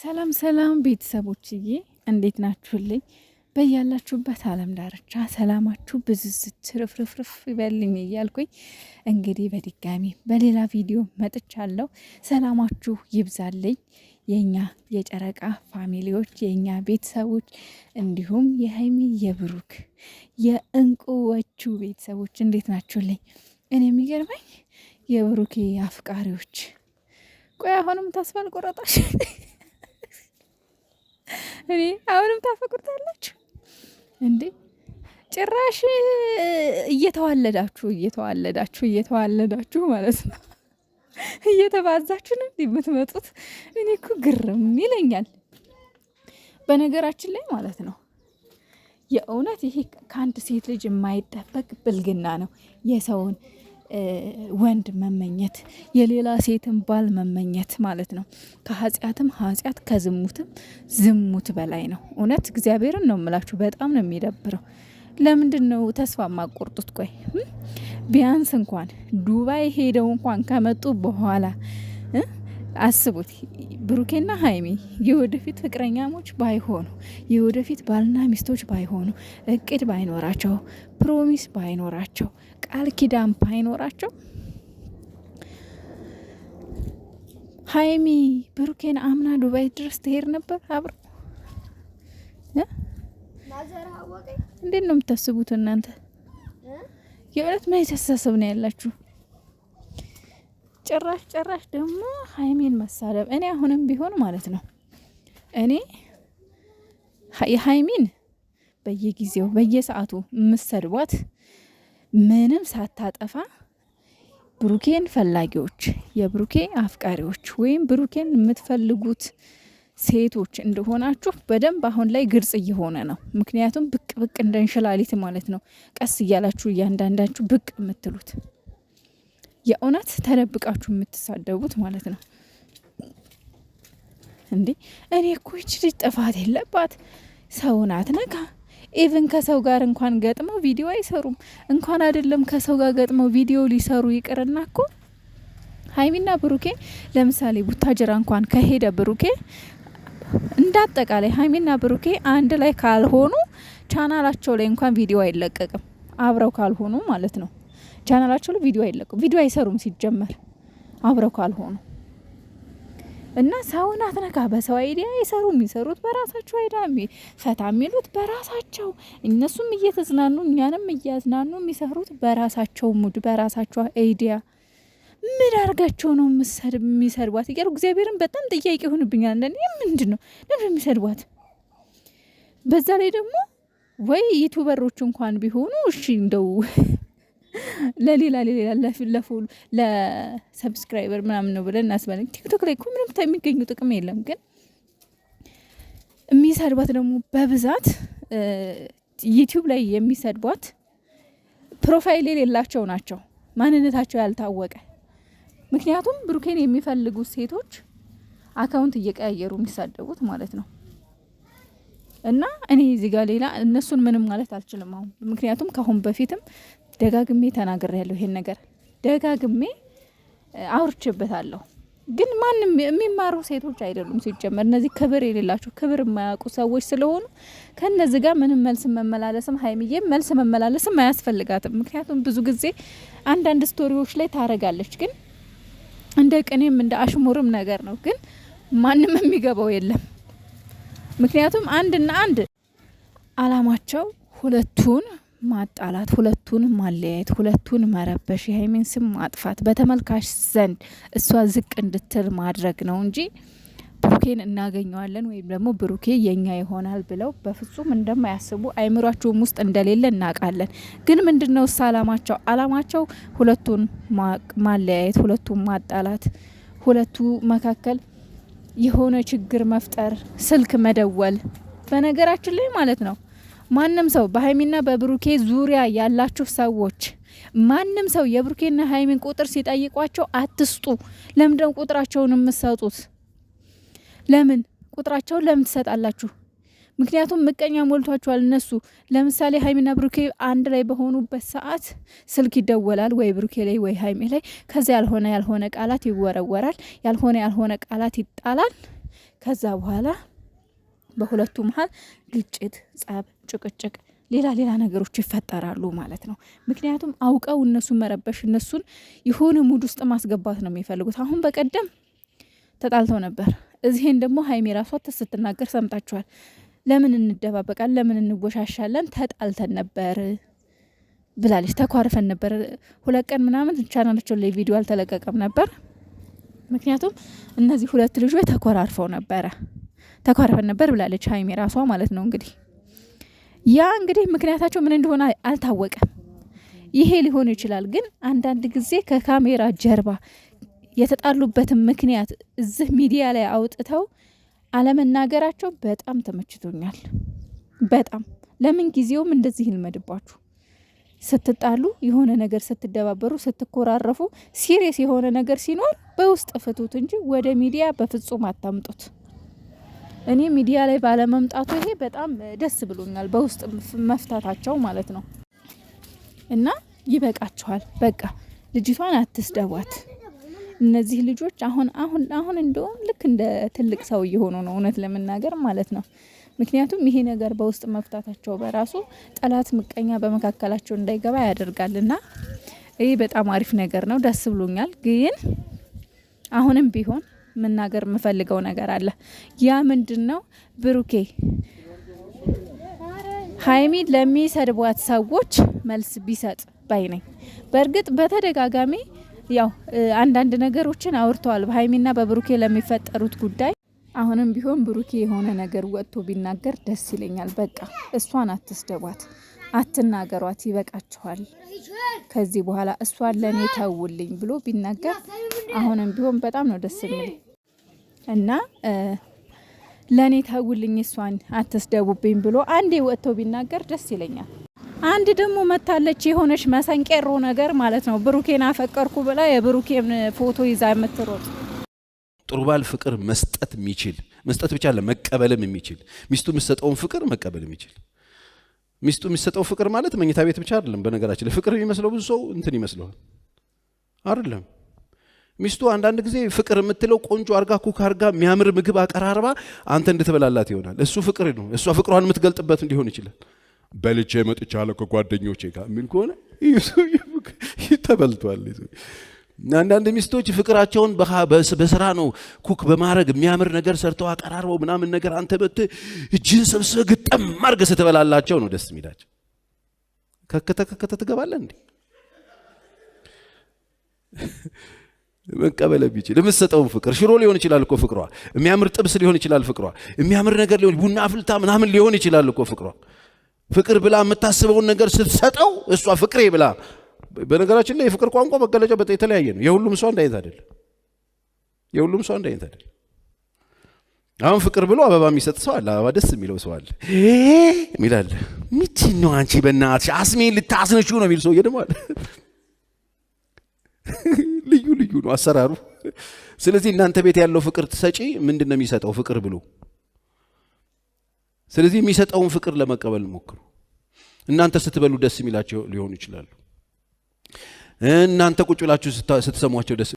ሰላም ሰላም ቤተሰቦችዬ እንዴት ናችሁልኝ? በያላችሁበት ዓለም ዳርቻ ሰላማችሁ ብዝዝት ትርፍርፍርፍ ይበልኝ እያልኩኝ እንግዲህ በድጋሚ በሌላ ቪዲዮ መጥቻለሁ። ሰላማችሁ ይብዛልኝ የኛ የጨረቃ ፋሚሊዎች፣ የኛ ቤተሰቦች እንዲሁም የሀይሚ የብሩክ የእንቁዎቹ ቤተሰቦች እንዴት ናችሁልኝ? እኔ የሚገርመኝ የብሩኬ አፍቃሪዎች፣ ቆይ አሁንም ተስፋ አልቆረጣችሁ? እኔ አሁንም ታፈቅሩታላችሁ እንዴ? ጭራሽ እየተዋለዳችሁ ማለት ነው። እየተባዛችሁ ነው የምትመጡት። እኔ እኮ ግርም ይለኛል በነገራችን ላይ ማለት ነው። የእውነት ይሄ ከአንድ ሴት ልጅ የማይጠበቅ ብልግና ነው። የሰውን ወንድ መመኘት፣ የሌላ ሴትን ባል መመኘት ማለት ነው። ከኃጢአትም ኃጢአት ከዝሙትም ዝሙት በላይ ነው። እውነት እግዚአብሔርን ነው የምላችሁ። በጣም ነው የሚደብረው። ለምንድን ነው ተስፋ የማቆርጡት? ቆይ ቢያንስ እንኳን ዱባይ ሄደው እንኳን ከመጡ በኋላ አስቡት። ብሩኬና ሀይሚ የወደፊት ፍቅረኛሞች ባይሆኑ፣ የወደፊት ባልና ሚስቶች ባይሆኑ፣ እቅድ ባይኖራቸው፣ ፕሮሚስ ባይኖራቸው፣ ቃል ኪዳን ባይኖራቸው ሀይሚ ብሩኬን አምና ዱባይ ድረስ ትሄድ ነበር አብረው። እንዴት ነው የምታስቡት እናንተ? የእውነት ምን የተሳሰብ ነው ያላችሁ? ጭራሽ ደግሞ ሀይሚን መሳደብ። እኔ አሁንም ቢሆን ማለት ነው እኔ የሀይሚን በየጊዜው በየሰዓቱ የምሰድቧት ምንም ሳታጠፋ ብሩኬን ፈላጊዎች፣ የብሩኬ አፍቃሪዎች ወይም ብሩኬን የምትፈልጉት ሴቶች እንደሆናችሁ በደንብ አሁን ላይ ግልጽ እየሆነ ነው። ምክንያቱም ብቅ እንደ እንሽላሊት ማለት ነው ቀስ እያላችሁ እያንዳንዳችሁ ብቅ የምትሉት፣ የእውነት ተደብቃችሁ የምትሳደቡት ማለት ነው። እንዴ እኔ እኮ ይች ልጅ ጥፋት የለባት፣ ሰውን አትነካ። ኢቭን ከሰው ጋር እንኳን ገጥመው ቪዲዮ አይሰሩም። እንኳን አይደለም ከሰው ጋር ገጥመው ቪዲዮ ሊሰሩ ይቅርና እኮ ሀይሚና ብሩኬ ለምሳሌ ቡታጅራ እንኳን ከሄደ ብሩኬ እንዳጠቃላይ ሀይሚና ብሩኬ አንድ ላይ ካልሆኑ ቻናላቸው ላይ እንኳን ቪዲዮ አይለቀቅም። አብረው ካልሆኑ ማለት ነው። ቻናላቸው ላይ ቪዲዮ አይለቀቁም። ቪዲዮ አይሰሩም ሲጀመር አብረው ካልሆኑ እና ሰውን አትነካ። በሰው አይዲያ አይሰሩ። የሚሰሩት በራሳቸው አይዲያ፣ ፈታ የሚሉት በራሳቸው፣ እነሱም እየተዝናኑ እኛንም እያዝናኑ የሚሰሩት በራሳቸው ሙድ በራሳቸው አይዲያ። ምን አርጋቸው ነው የሚሰድቧት እያሉ እግዚአብሔርን በጣም ጥያቄ ይሆንብኛል። አንዳንዴ ምንድን ነው ለምን የሚሰድቧት? በዛ ላይ ደግሞ ወይ ዩቱበሮች እንኳን ቢሆኑ እሺ እንደው ለሌላ ለፎሎ ለሰብስክራይበር ምናምን ነው ብለን እናስባለን። ቲክቶክ ላይ እኮ ምንም የሚገኙ ጥቅም የለም። ግን የሚሰድቧት ደግሞ በብዛት ዩቲዩብ ላይ የሚሰድቧት ፕሮፋይል የሌላቸው ናቸው፣ ማንነታቸው ያልታወቀ። ምክንያቱም ብሩኬን የሚፈልጉ ሴቶች አካውንት እየቀያየሩ የሚሳደቡት ማለት ነው። እና እኔ እዚህ ጋር ሌላ እነሱን ምንም ማለት አልችልም አሁን። ምክንያቱም ከአሁን በፊትም ደጋግሜ ተናግሬያለሁ። ይሄን ነገር ደጋግሜ አውርቼበታለሁ። ግን ማንም የሚማሩ ሴቶች አይደሉም ሲጀመር። እነዚህ ክብር የሌላቸው ክብር የማያውቁ ሰዎች ስለሆኑ ከነዚህ ጋር ምንም መልስ መመላለስም ሀይሚዬ መልስ መመላለስም አያስፈልጋትም። ምክንያቱም ብዙ ጊዜ አንዳንድ ስቶሪዎች ላይ ታረጋለች፣ ግን እንደ ቅኔም እንደ አሽሙርም ነገር ነው። ግን ማንም የሚገባው የለም። ምክንያቱም አንድና አንድ አላማቸው ሁለቱን ማጣላት፣ ሁለቱን ማለያየት፣ ሁለቱን መረበሽ፣ የሀይሚን ስም ማጥፋት፣ በተመልካች ዘንድ እሷ ዝቅ እንድትል ማድረግ ነው እንጂ ብሩኬን እናገኘዋለን ወይም ደግሞ ብሩኬ የኛ ይሆናል ብለው በፍጹም እንደማያስቡ አይምሯቸውም ውስጥ እንደሌለ እናውቃለን። ግን ምንድነው እሳ አላማቸው ሁለቱን ማለያየት፣ ሁለቱን ማጣላት፣ ሁለቱ መካከል የሆነ ችግር መፍጠር፣ ስልክ መደወል። በነገራችን ላይ ማለት ነው ማንም ሰው በሀይሚና በብሩኬ ዙሪያ ያላችሁ ሰዎች ማንም ሰው የብሩኬና ሀይሚን ቁጥር ሲጠይቋቸው አትስጡ። ለምንድነው ቁጥራቸውን የምትሰጡት? ለምን ቁጥራቸውን ለምን ትሰጣላችሁ? ምክንያቱም ምቀኛ ሞልቷቸዋል እነሱ። ለምሳሌ ሀይሚና ብሩኬ አንድ ላይ በሆኑበት ሰዓት ስልክ ይደወላል፣ ወይ ብሩኬ ላይ ወይ ሀይሚ ላይ። ከዚያ ያልሆነ ቃላት ይወረወራል፣ ያልሆነ ቃላት ይጣላል። ከዛ በኋላ በሁለቱ መሀል ግጭት፣ ጸብ፣ ጭቅጭቅ፣ ሌላ ነገሮች ይፈጠራሉ ማለት ነው። ምክንያቱም አውቀው እነሱን መረበሽ፣ እነሱን የሆነ ሙድ ውስጥ ማስገባት ነው የሚፈልጉት። አሁን በቀደም ተጣልተው ነበር። እዚህን ደግሞ ሀይሚ ራሷ ስትናገር ሰምታችኋል። ለምን እንደባበቃለን፣ ለምን እንወሻሻለን፣ ተጣልተን ነበር ብላለች። ተኳርፈን ነበር 2 ቀን ምናምን ቻናላቸው ላይ ቪዲዮ አልተለቀቀም ነበር። ምክንያቱም እነዚህ 2 ልጆች ተኳርፈን ነበር ብላለች ሀይሚ ራሷ ማለት ነው። እንግዲህ ያ እንግዲህ ምክንያታቸው ምን እንደሆነ አልታወቀም። ይሄ ሊሆን ይችላል። ግን አንዳንድ ጊዜ ከካሜራ ጀርባ የተጣሉበትን ምክንያት እዚህ ሚዲያ ላይ አውጥተው አለመናገራቸው በጣም ተመችቶኛል። በጣም ለምን ጊዜውም እንደዚህ ይልመድባችሁ። ስትጣሉ የሆነ ነገር ስትደባበሩ ስትኮራረፉ ሲሪየስ የሆነ ነገር ሲኖር በውስጥ ፍቱት እንጂ ወደ ሚዲያ በፍጹም አታምጡት። እኔ ሚዲያ ላይ ባለመምጣቱ ይሄ በጣም ደስ ብሎኛል፣ በውስጥ መፍታታቸው ማለት ነው። እና ይበቃችኋል፣ በቃ ልጅቷን አትስደቧት። እነዚህ ልጆች አሁን እንደውም ልክ እንደ ትልቅ ሰው እየሆኑ ነው እውነት ለመናገር ማለት ነው። ምክንያቱም ይሄ ነገር በውስጥ መፍታታቸው በራሱ ጠላት ምቀኛ በመካከላቸው እንዳይገባ ያደርጋልና ይሄ በጣም አሪፍ ነገር ነው፣ ደስ ብሎኛል። ግን አሁንም ቢሆን መናገር የምፈልገው ነገር አለ። ያ ምንድነው? ብሩኬ ሀይሚ ለሚሰድቧት ሰዎች መልስ ቢሰጥ ባይ ነኝ። በእርግጥ በተደጋጋሚ ያው አንዳንድ ነገሮችን አውርተዋል በሀይሚና በብሩኬ ለሚፈጠሩት ጉዳይ። አሁንም ቢሆን ብሩኬ የሆነ ነገር ወጥቶ ቢናገር ደስ ይለኛል። በቃ እሷን አትስደቧት፣ አትናገሯት፣ ይበቃችኋል። ከዚህ በኋላ እሷን ለኔ ተውልኝ ብሎ ቢናገር አሁንም ቢሆን በጣም ነው ደስ የሚል እና ለኔ ተውልኝ፣ እሷን አትስደቡብኝ ብሎ አንዴ ወጥቶ ቢናገር ደስ ይለኛል። አንድ ደግሞ መታለች የሆነች መሰንቄሮ ነገር ማለት ነው። ብሩኬን አፈቀርኩ ብላ የብሩኬን ፎቶ ይዛ የምትሮጥ ጥሩ ባል ፍቅር መስጠት የሚችል መስጠት ብቻ ለመቀበልም የሚችል ሚስቱ የምትሰጠውን ፍቅር መቀበል የሚችል ሚስቱ የምትሰጠው ፍቅር ማለት መኝታ ቤት ብቻ አይደለም። በነገራችን ላይ ፍቅር የሚመስለው ብዙ ሰው እንትን ይመስለዋል አይደለም። ሚስቱ አንዳንድ ጊዜ ፍቅር የምትለው ቆንጆ አርጋ ኩክ አርጋ የሚያምር ምግብ አቀራርባ አንተ እንድትበላላት ይሆናል። እሱ ፍቅር ነው። እሷ ፍቅሯን የምትገልጥበት ሊሆን ይችላል። በልቼ መጥቻለሁ ከጓደኞቼ ጋር ምን ከሆነ ተበልቷል። አንዳንድ ሚስቶች ፍቅራቸውን በስራ ነው ኩክ በማድረግ የሚያምር ነገር ሰርተው አቀራርበው ምናምን ነገር አንተ በት እጅን ሰብስበህ ግጠም አድርገህ ስትበላላቸው ነው ደስ የሚላቸው። ከከተ ትገባለህ እንዴ? መቀበል ቢችል የምትሰጠውን ፍቅር ሽሮ ሊሆን ይችላል እኮ ፍቅሯ፣ የሚያምር ጥብስ ሊሆን ይችላል ፍቅሯ፣ የሚያምር ነገር ሊሆን ቡና አፍልታ ምናምን ሊሆን ይችላል እኮ ፍቅሯ። ፍቅር ብላ የምታስበውን ነገር ስትሰጠው እሷ ፍቅሬ ብላ። በነገራችን ላይ የፍቅር ቋንቋ መገለጫ በጣም የተለያየ ነው። የሁሉም ሰው አንድ አይነት አይደለም። አሁን ፍቅር ብሎ አበባ የሚሰጥ ሰው አለ፣ አበባ ደስ የሚለው ሰው አለ። ሚላል ምንድን ነው አንቺ በእናትሽ አስሜን ልታስነሺው ነው የሚል ሰው ደግሞ አለ። ልዩ ነው አሰራሩ። ስለዚህ እናንተ ቤት ያለው ፍቅር ትሰጪ ምንድን ነው የሚሰጠው ፍቅር ብሎ። ስለዚህ የሚሰጠውን ፍቅር ለመቀበል ሞክሩ። እናንተ ስትበሉ ደስ የሚላቸው ሊሆኑ ይችላሉ። እናንተ ቁጭ ብላችሁ ስትሰሟቸው ደስ